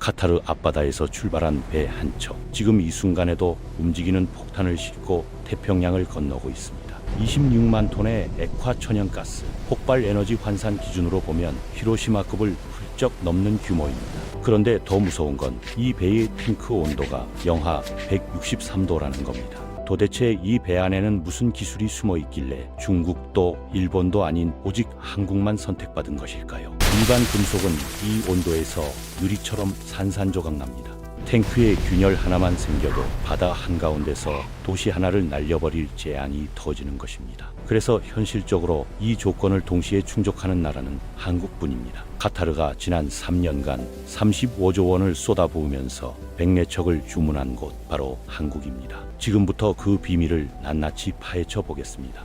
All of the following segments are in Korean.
카타르 앞바다에서 출발한 배 한 척. 지금 이 순간에도 움직이는 폭탄을 싣고 태평양을 건너고 있습니다. 26만 톤의 액화 천연가스, 폭발 에너지 환산 기준으로 보면 히로시마급을 훌쩍 넘는 규모입니다. 그런데 더 무서운 건 이 배의 탱크 온도가 영하 163도라는 겁니다. 도대체 이 배 안에는 무슨 기술이 숨어 있길래 중국도 일본도 아닌 오직 한국만 선택받은 것일까요? 일반 금속은 이 온도에서 유리처럼 산산조각 납니다. 탱크에 균열 하나만 생겨도 바다 한가운데서 도시 하나를 날려버릴 재앙이 터지는 것입니다. 그래서 현실적으로 이 조건을 동시에 충족하는 나라는 한국뿐입니다. 카타르가 지난 3년간 35조 원을 쏟아부으면서 100례척을 주문한 곳 바로 한국입니다. 지금부터 그 비밀을 낱낱이 파헤쳐 보겠습니다.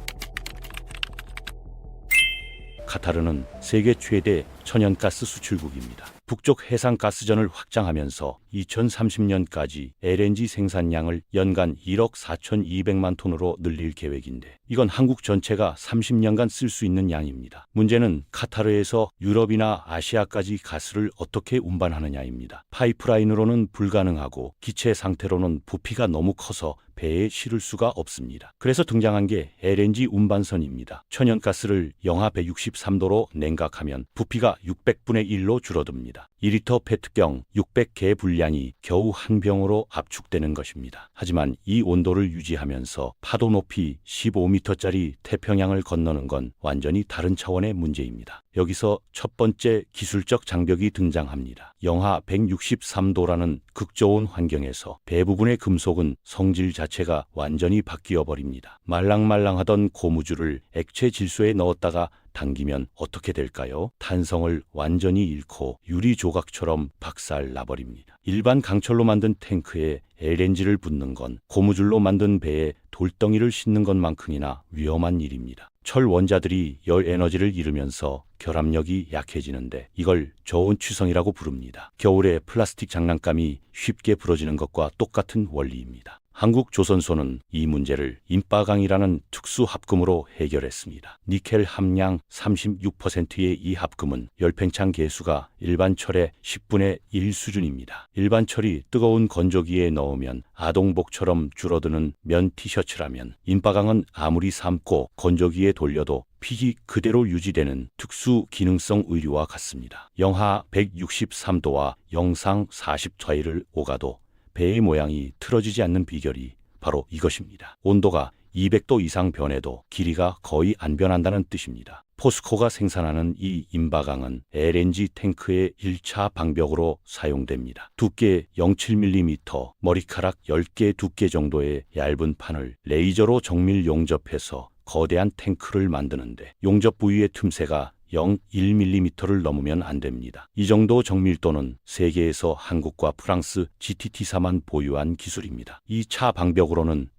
카타르는 세계 최대 천연가스 수출국입니다. 북쪽 해상가스전을 확장하면서 2030년까지 LNG 생산량을 연간 1억 4,200만 톤으로 늘릴 계획인데 이건 한국 전체가 30년간 쓸 수 있는 양입니다. 문제는 카타르에서 유럽이나 아시아까지 가스를 어떻게 운반하느냐입니다. 파이프라인으로는 불가능하고 기체 상태로는 부피가 너무 커서 배에 실을 수가 없습니다. 그래서 등장한 게 LNG 운반선입니다. 천연가스를 영하 163도로 냉각하면 부피가 600분의 1로 줄어듭니다. 2리터 페트병 600개 분량이 겨우 한 병으로 압축되는 것입니다. 하지만 이 온도를 유지하면서 파도 높이 15m짜리 태평양을 건너는 건 완전히 다른 차원의 문제입니다. 여기서 첫 번째 기술적 장벽이 등장합니다. 영하 163도라는 극저온 환경에서 대부분의 금속은 성질 자체가 완전히 바뀌어 버립니다. 말랑말랑하던 고무줄을 액체 질소에 넣었다가 당기면 어떻게 될까요? 탄성을 완전히 잃고 유리 조각처럼 박살 나버립니다. 일반 강철로 만든 탱크에 LNG를 붓는 건 고무줄로 만든 배에 돌덩이를 싣는 것만큼이나 위험한 일입니다. 철 원자들이 열 에너지를 잃으면서 결합력이 약해지는데 이걸 저온 취성이라고 부릅니다. 겨울에 플라스틱 장난감이 쉽게 부러지는 것과 똑같은 원리입니다. 한국 조선소는 이 문제를 인빠강이라는 특수 합금으로 해결했습니다. 니켈 함량 36%의 이 합금은 열팽창 계수가 일반 철의 10분의 1 수준입니다. 일반 철이 뜨거운 건조기에 넣으면 아동복처럼 줄어드는 면 티셔츠라면 인빠강은 아무리 삶고 건조기에 돌려도 핏이 그대로 유지되는 특수 기능성 의류와 같습니다. 영하 163도와 영상 40도를 오가도 배의 모양이 틀어지지 않는 비결이 바로 이것입니다. 온도가 200도 이상 변해도 길이가 거의 안 변한다는 뜻입니다. 포스코가 생산하는 이 인바강은 LNG 탱크의 1차 방벽으로 사용됩니다. 두께 0.7mm, 머리카락 10개 두께 정도의 얇은 판을 레이저로 정밀 용접해서 거대한 탱크를 만드는데 용접 부위의 틈새가 0.1mm를 넘으면 안 됩니다. 이 정도 정밀도는 세계에서 한국과 프랑스 GTT사만 보유한 기술입니다. 이 차 방벽으로는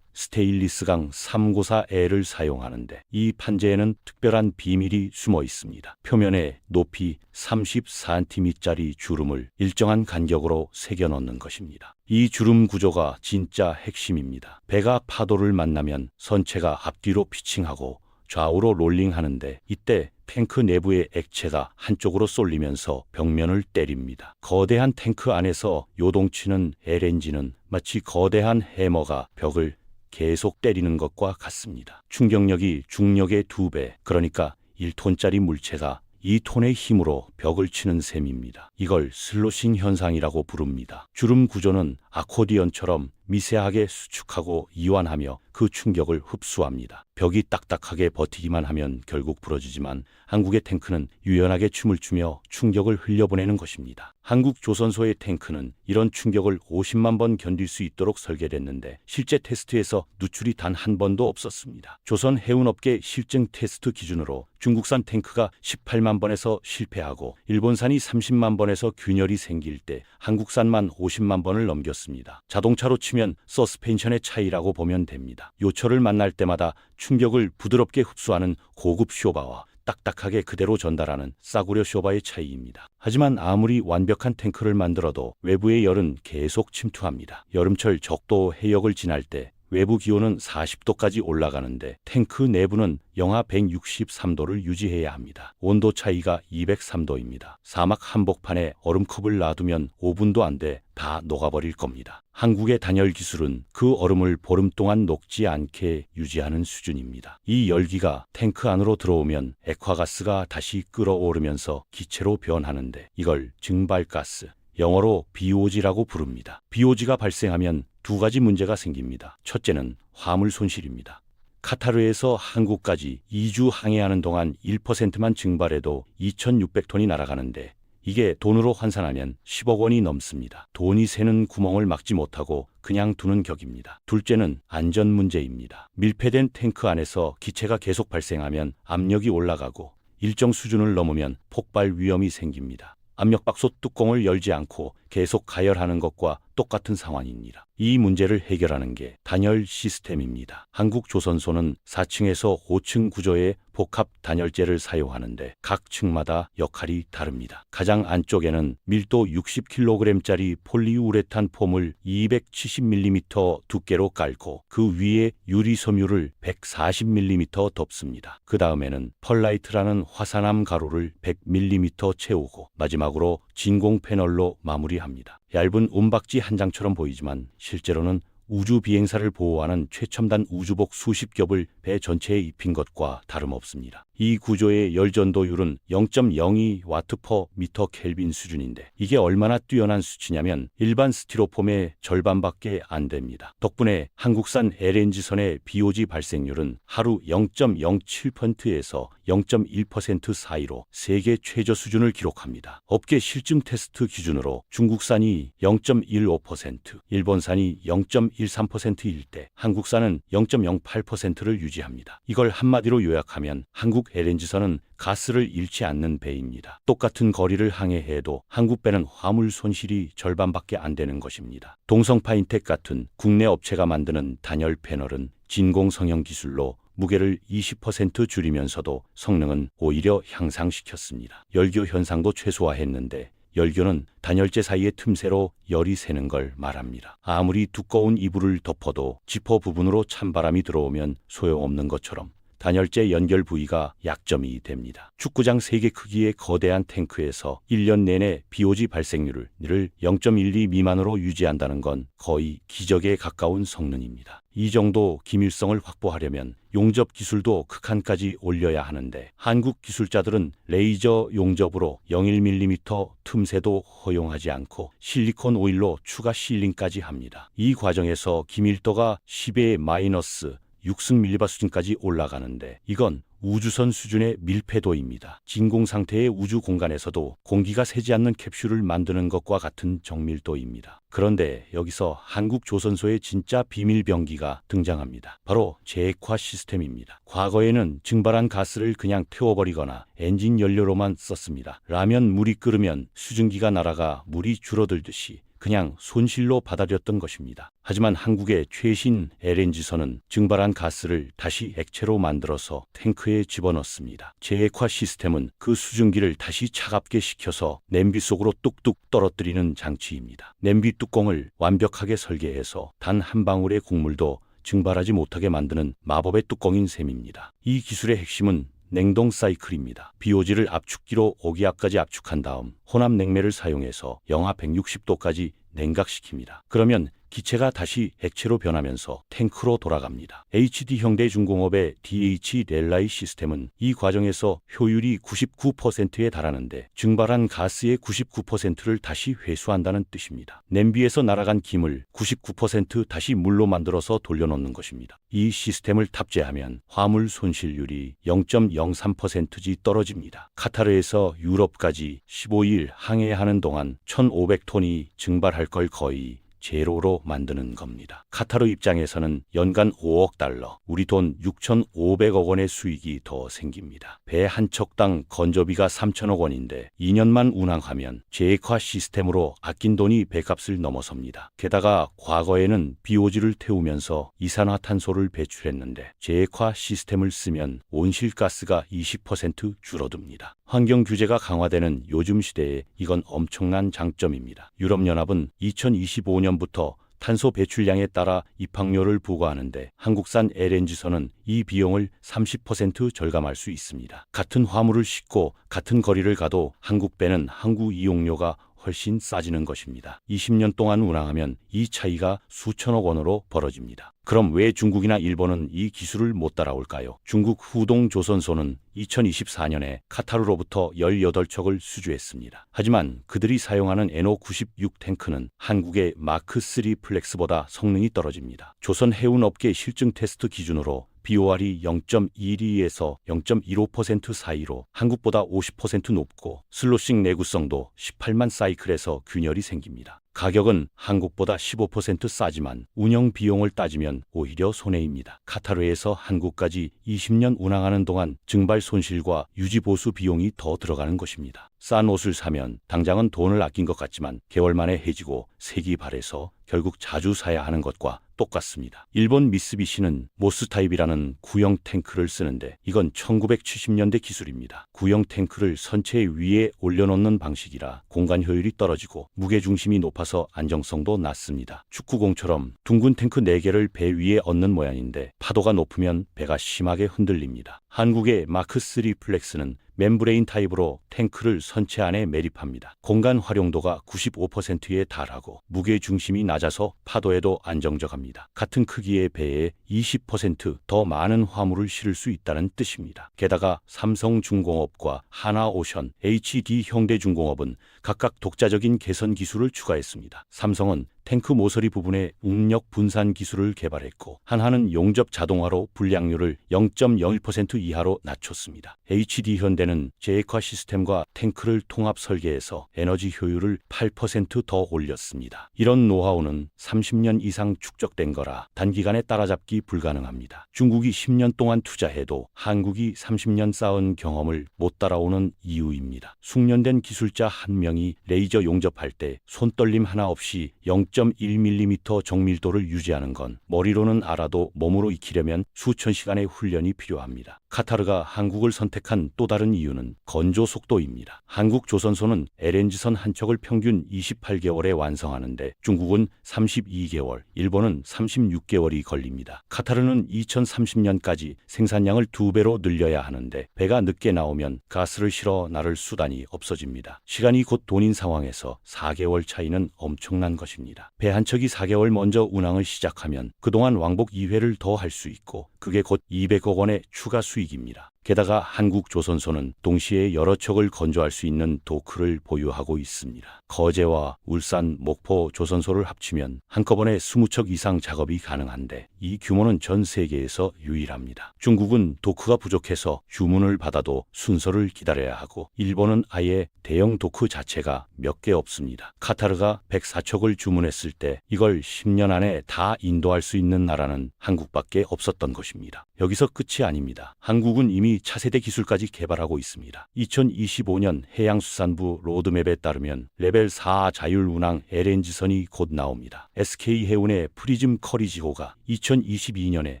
스테인리스강 3고사L을 사용하는데 이 판재에는 특별한 비밀이 숨어 있습니다. 표면에 높이 30cm짜리 주름을 일정한 간격으로 새겨 넣는 것입니다. 이 주름 구조가 진짜 핵심입니다. 배가 파도를 만나면 선체가 앞뒤로 피칭하고 좌우로 롤링하는데 이때 탱크 내부의 액체가 한쪽으로 쏠리면서 벽면을 때립니다. 거대한 탱크 안에서 요동치는 LNG는 마치 거대한 해머가 벽을 계속 때리는 것과 같습니다. 충격력이 중력의 2배, 그러니까 1톤짜리 물체가 2톤의 힘으로 벽을 치는 셈입니다. 이걸 슬로싱 현상이라고 부릅니다. 주름 구조는 아코디언처럼 미세하게 수축하고 이완하며 그 충격을 흡수합니다. 벽이 딱딱하게 버티기만 하면 결국 부러지지만 한국의 탱크는 유연하게 춤을 추며 충격을 흘려보내는 것입니다. 한국 조선소의 탱크는 이런 충격을 50만 번 견딜 수 있도록 설계됐는데 실제 테스트에서 누출이 단 한 번도 없었습니다. 조선 해운업계 실증 테스트 기준으로 중국산 탱크가 18만 번에서 실패하고 일본산이 30만 번에서 균열이 생길 때 한국산만 50만 번을 넘겼습니다. 자동차로 치면 서스펜션의 차이라고 보면 됩니다. 요철을 만날 때마다 충격을 부드럽게 흡수하는 고급 쇼바와 딱딱하게 그대로 전달하는 싸구려 쇼바의 차이입니다. 하지만 아무리 완벽한 탱크를 만들어도 외부의 열은 계속 침투합니다. 여름철 적도 해역을 지날 때 외부 기온은 40도까지 올라가는데 탱크 내부는 영하 163도를 유지해야 합니다. 온도 차이가 203도입니다. 사막 한복판에 얼음컵을 놔두면 5분도 안 돼 다 녹아버릴 겁니다. 한국의 단열 기술은 그 얼음을 보름 동안 녹지 않게 유지하는 수준입니다. 이 열기가 탱크 안으로 들어오면 액화가스가 다시 끓어오르면서 기체로 변하는데 이걸 증발가스, 영어로 BOG라고 부릅니다. BOG가 발생하면 두 가지 문제가 생깁니다. 첫째는 화물 손실입니다. 카타르에서 한국까지 2주 항해하는 동안 1%만 증발해도 2,600톤이 날아가는데 이게 돈으로 환산하면 10억 원이 넘습니다. 돈이 새는 구멍을 막지 못하고 그냥 두는 격입니다. 둘째는 안전 문제입니다. 밀폐된 탱크 안에서 기체가 계속 발생하면 압력이 올라가고 일정 수준을 넘으면 폭발 위험이 생깁니다. 압력밥솥 뚜껑을 열지 않고 계속 가열하는 것과 똑같은 상황입니다. 이 문제를 해결하는 게 단열 시스템입니다. 한국조선소는 4층에서 5층 구조의 복합 단열재를 사용하는데 각 층마다 역할이 다릅니다. 가장 안쪽에는 밀도 60kg짜리 폴리우레탄 폼을 270mm 두께로 깔고 그 위에 유리섬유를 140mm 덮습니다. 그 다음에는 펄라이트라는 화산암 가루를 100mm 채우고 마지막으로 진공 패널로 마무리합니다. 얇은 움박지 한 장처럼 보이지만 실제로는 우주 비행사를 보호하는 최첨단 우주복 수십 겹을 배 전체에 입힌 것과 다름없습니다. 이 구조의 열전도율은 0.02W/m 켈빈 수준인데 이게 얼마나 뛰어난 수치냐면 일반 스티로폼의 절반밖에 안 됩니다. 덕분에 한국산 LNG선의 BOG 발생률은 하루 0.07%에서 0.1% 사이로 세계 최저 수준을 기록합니다. 업계 실증 테스트 기준으로 중국산이 0.15%, 일본산이 0.13%일 때 한국산은 0.08%를 유지합니다. 이걸 한마디로 요약하면 한국 LNG선은 가스를 잃지 않는 배입니다. 똑같은 거리를 항해해도 한국 배는 화물 손실이 절반밖에 안 되는 것입니다. 동성파인텍 같은 국내 업체가 만드는 단열 패널은 진공 성형 기술로 무게를 20% 줄이면서도 성능은 오히려 향상시켰습니다. 열교 현상도 최소화했는데 열교는 단열재 사이의 틈새로 열이 새는 걸 말합니다. 아무리 두꺼운 이불을 덮어도 지퍼 부분으로 찬바람이 들어오면 소용없는 것처럼 단열재 연결 부위가 약점이 됩니다. 축구장 3개 크기의 거대한 탱크에서 1년 내내 BOG 발생률을 0.12 미만으로 유지한다는 건 거의 기적에 가까운 성능입니다. 이 정도 기밀성을 확보하려면 용접 기술도 극한까지 올려야 하는데 한국 기술자들은 레이저 용접으로 0.1mm 틈새도 허용하지 않고 실리콘 오일로 추가 실링까지 합니다. 이 과정에서 기밀도가 10의 마이너스 6승밀리바 수준까지 올라가는데 이건 우주선 수준의 밀폐도입니다. 진공 상태의 우주 공간에서도 공기가 새지 않는 캡슐을 만드는 것과 같은 정밀도입니다. 그런데 여기서 한국 조선소의 진짜 비밀병기가 등장합니다. 바로 제액화 시스템입니다. 과거에는 증발한 가스를 그냥 태워버리거나 엔진 연료로만 썼습니다. 라면 물이 끓으면 수증기가 날아가 물이 줄어들듯이 그냥 손실로 받아들였던 것입니다. 하지만 한국의 최신 LNG선은 증발한 가스를 다시 액체로 만들어서 탱크에 집어넣습니다. 제액화 시스템은 그 수증기를 다시 차갑게 식혀서 냄비 속으로 뚝뚝 떨어뜨리는 장치입니다. 냄비 뚜껑을 완벽하게 설계해서 단 한 방울의 국물도 증발하지 못하게 만드는 마법의 뚜껑인 셈입니다. 이 기술의 핵심은 냉동 사이클입니다. BOG를 압축기로 5기압까지 압축한 다음 혼합 냉매를 사용해서 영하 160도까지 냉각시킵니다. 그러면 기체가 다시 액체로 변하면서 탱크로 돌아갑니다. HD 현대중공업의 DH 렐라이 시스템은 이 과정에서 효율이 99%에 달하는데 증발한 가스의 99%를 다시 회수한다는 뜻입니다. 냄비에서 날아간 김을 99% 다시 물로 만들어서 돌려놓는 것입니다. 이 시스템을 탑재하면 화물 손실률이 0.03%지 떨어집니다. 카타르에서 유럽까지 15일 항해하는 동안 1,500톤이 증발할 걸 거의 제로로 만드는 겁니다. 카타르 입장에서는 연간 5억 달러, 우리 돈 6,500억 원의 수익이 더 생깁니다. 배 한 척당 건조비가 3천억 원인데 2년만 운항하면 제액화 시스템으로 아낀 돈이 배값을 넘어섭니다. 게다가 과거에는 BOG를 태우면서 이산화탄소를 배출했는데 제액화 시스템을 쓰면 온실가스가 20% 줄어듭니다. 환경 규제가 강화되는 요즘 시대에 이건 엄청난 장점입니다. 유럽연합은 2025년부터 탄소 배출량에 따라 입항료를 부과하는데 한국산 LNG선은 이 비용을 30% 절감할 수 있습니다. 같은 화물을 싣고 같은 거리를 가도 한국배는 항구 이용료가 훨씬 싸지는 것입니다. 20년 동안 운항하면 이 차이가 수천억 원으로 벌어집니다. 그럼 왜 중국이나 일본은 이 기술을 못 따라올까요? 중국 후동조선소는 2024년에 카타르로부터 18척을 수주했습니다. 하지만 그들이 사용하는 NO96 탱크는 한국의 마크3 플렉스보다 성능이 떨어집니다. 조선 해운업계 실증 테스트 기준으로 BOR이 0.12에서 0.15% 사이로 한국보다 50% 높고 슬로싱 내구성도 18만 사이클에서 균열이 생깁니다. 가격은 한국보다 15% 싸지만 운영 비용을 따지면 오히려 손해입니다. 카타르에서 한국까지 20년 운항하는 동안 증발 손실과 유지 보수 비용이 더 들어가는 것입니다. 싼 옷을 사면 당장은 돈을 아낀 것 같지만 개월 만에 해지고 색이 발해서 결국 자주 사야 하는 것과 똑같습니다. 일본 미쓰비시는 모스타입이라는 구형 탱크를 쓰는데 이건 1970년대 기술입니다. 구형 탱크를 선체 위에 올려놓는 방식이라 공간 효율이 떨어지고 무게중심이 높아서 안정성도 낮습니다. 축구공처럼 둥근 탱크 4개를 배 위에 얹는 모양인데 파도가 높으면 배가 심하게 흔들립니다. 한국의 마크3 플렉스는 멤브레인 타입으로 탱크를 선체 안에 매립합니다. 공간 활용도가 95%에 달하고 무게 중심이 낮아서 파도에도 안정적합니다. 같은 크기의 배에 20% 더 많은 화물을 실을 수 있다는 뜻입니다. 게다가 삼성중공업과 하나오션, HD 현대중공업은 각각 독자적인 개선 기술을 추가했습니다. 삼성은 탱크 모서리 부분에 응력 분산 기술을 개발했고 한하는 용접 자동화로 불량률을 0.01% 이하로 낮췄습니다. HD 현대는 제액화 시스템과 탱크를 통합 설계해서 에너지 효율을 8% 더 올렸습니다. 이런 노하우는 30년 이상 축적된 거라 단기간에 따라잡기 불가능합니다. 중국이 10년 동안 투자해도 한국이 30년 쌓은 경험을 못 따라오는 이유입니다. 숙련된 기술자 한 명이 레이저 용접할 때 손떨림 하나 없이 0.1mm 정밀도를 유지하는 건 머리로는 알아도 몸으로 익히려면 수천 시간의 훈련이 필요합니다. 카타르가 한국을 선택한 또 다른 이유는 건조 속도입니다. 한국 조선소는 LNG선 한 척을 평균 28개월에 완성하는데 중국은 32개월, 일본은 36개월이 걸립니다. 카타르는 2030년까지 생산량을 2배로 늘려야 하는데 배가 늦게 나오면 가스를 실어 나를 수단이 없어집니다. 시간이 곧 돈인 상황에서 4개월 차이는 엄청난 것입니다. 배 한 척이 4개월 먼저 운항을 시작하면 그동안 왕복 2회를 더 할 수 있고 그게 곧 200억 원의 추가 수익입니다. 게다가 한국조선소는 동시에 여러 척을 건조할 수 있는 도크를 보유하고 있습니다. 거제와 울산, 목포 조선소를 합치면 한꺼번에 20척 이상 작업이 가능한데 이 규모는 전 세계에서 유일합니다. 중국은 도크가 부족해서 주문을 받아도 순서를 기다려야 하고 일본은 아예 대형 도크 자체가 몇 개 없습니다. 카타르가 104척을 주문했을 때 이걸 10년 안에 다 인도할 수 있는 나라는 한국밖에 없었던 것입니다. 여기서 끝이 아닙니다. 한국은 이미 차세대 기술까지 개발하고 있습니다. 2025년 해양수산부 로드맵에 따르면 레벨 4 자율운항 LNG선이 곧 나옵니다. SK해운의 프리즘 커리지호가 2022년에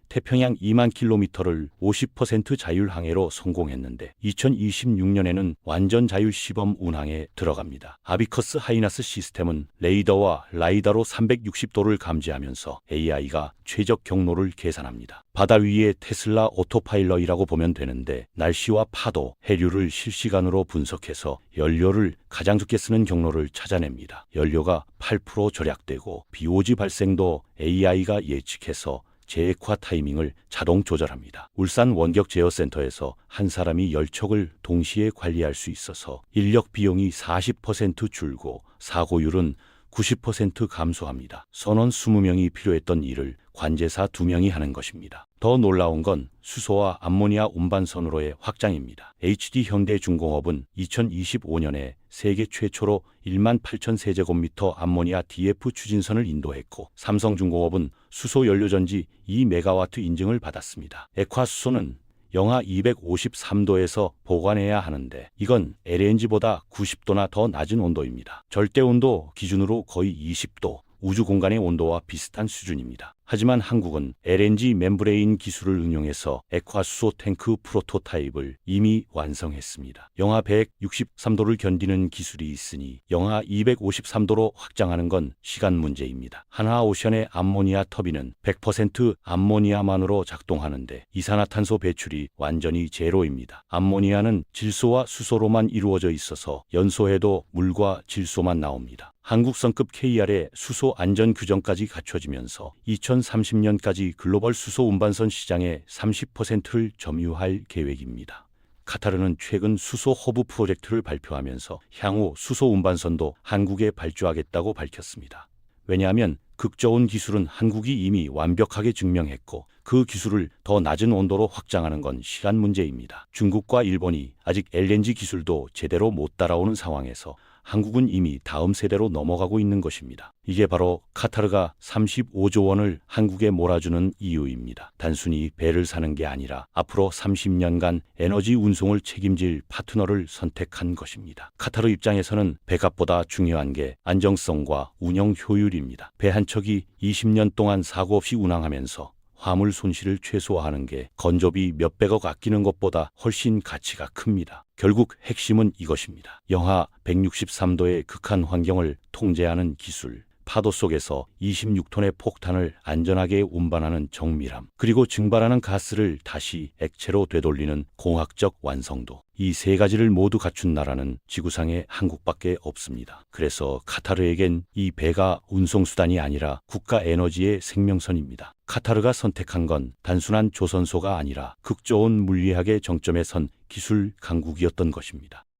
태평양 2만 킬로미터를 50% 자율항해로 성공했는데 2026년에는 완전 자율 시범 운항에 들어갑니다. 아비커스 하이나스 시스템은 레이더와 라이다로 360도를 감지하면서 AI가 최적 경로를 계산합니다. 바다 위의 테슬라 오토파일럿이라고 보면 되는데 날씨와 파도, 해류를 실시간으로 분석해서 연료를 가장 적게 쓰는 경로를 찾아냅니다. 연료가 8% 절약되고 BOG 발생도 AI가 예측해서 제액화 타이밍을 자동 조절합니다. 울산 원격 제어센터에서 한 사람이 10척을 동시에 관리할 수 있어서 인력 비용이 40% 줄고 사고율은 90% 감소합니다. 선원 20명이 필요했던 일을 관제사 2명이 하는 것입니다. 더 놀라운 건 수소와 암모니아 운반선으로의 확장입니다. HD 현대중공업은 2025년에 세계 최초로 1만 8천 세제곱미터 암모니아 DF 추진선을 인도했고 삼성중공업은 수소 연료전지 2메가와트 인증을 받았습니다. 액화수소는 영하 253도에서 보관해야 하는데 이건 LNG보다 90도나 더 낮은 온도입니다. 절대온도 기준으로 거의 20도, 우주 공간의 온도와 비슷한 수준입니다. 하지만 한국은 LNG 멤브레인 기술을 응용해서 액화수소 탱크 프로토타입을 이미 완성했습니다. 영하 163도를 견디는 기술이 있으니 영하 253도로 확장하는 건 시간 문제입니다. 한화오션의 암모니아 터빈은 100% 암모니아만으로 작동하는데 이산화탄소 배출이 완전히 제로입니다. 암모니아는 질소와 수소로만 이루어져 있어서 연소해도 물과 질소만 나옵니다. 한국성급 KR의 수소 안전 규정까지 갖춰지면서 2030년까지 글로벌 수소 운반선 시장의 30%를 점유할 계획입니다. 카타르는 최근 수소 허브 프로젝트를 발표하면서 향후 수소 운반선도 한국에 발주하겠다고 밝혔습니다. 왜냐하면 극저온 기술은 한국이 이미 완벽하게 증명했고 그 기술을 더 낮은 온도로 확장하는 건 시간 문제입니다. 중국과 일본이 아직 LNG 기술도 제대로 못 따라오는 상황에서 한국은 이미 다음 세대로 넘어가고 있는 것입니다. 이게 바로 카타르가 35조 원을 한국에 몰아주는 이유입니다. 단순히 배를 사는 게 아니라 앞으로 30년간 에너지 운송을 책임질 파트너를 선택한 것입니다. 카타르 입장에서는 배값보다 중요한 게 안정성과 운영 효율입니다. 배 한 척이 20년 동안 사고 없이 운항하면서 화물 손실을 최소화하는 게 건조비 몇백억 아끼는 것보다 훨씬 가치가 큽니다. 결국 핵심은 이것입니다. 영하 163도의 극한 환경을 통제하는 기술, 파도 속에서 26톤의 폭탄을 안전하게 운반하는 정밀함, 그리고 증발하는 가스를 다시 액체로 되돌리는 공학적 완성도. 이 세 가지를 모두 갖춘 나라는 지구상에 한국밖에 없습니다. 그래서 카타르에겐 이 배가 운송수단이 아니라 국가 에너지의 생명선입니다. 카타르가 선택한 건 단순한 조선소가 아니라 극저온 물리학의 정점에 선 기술 강국이었던 것입니다.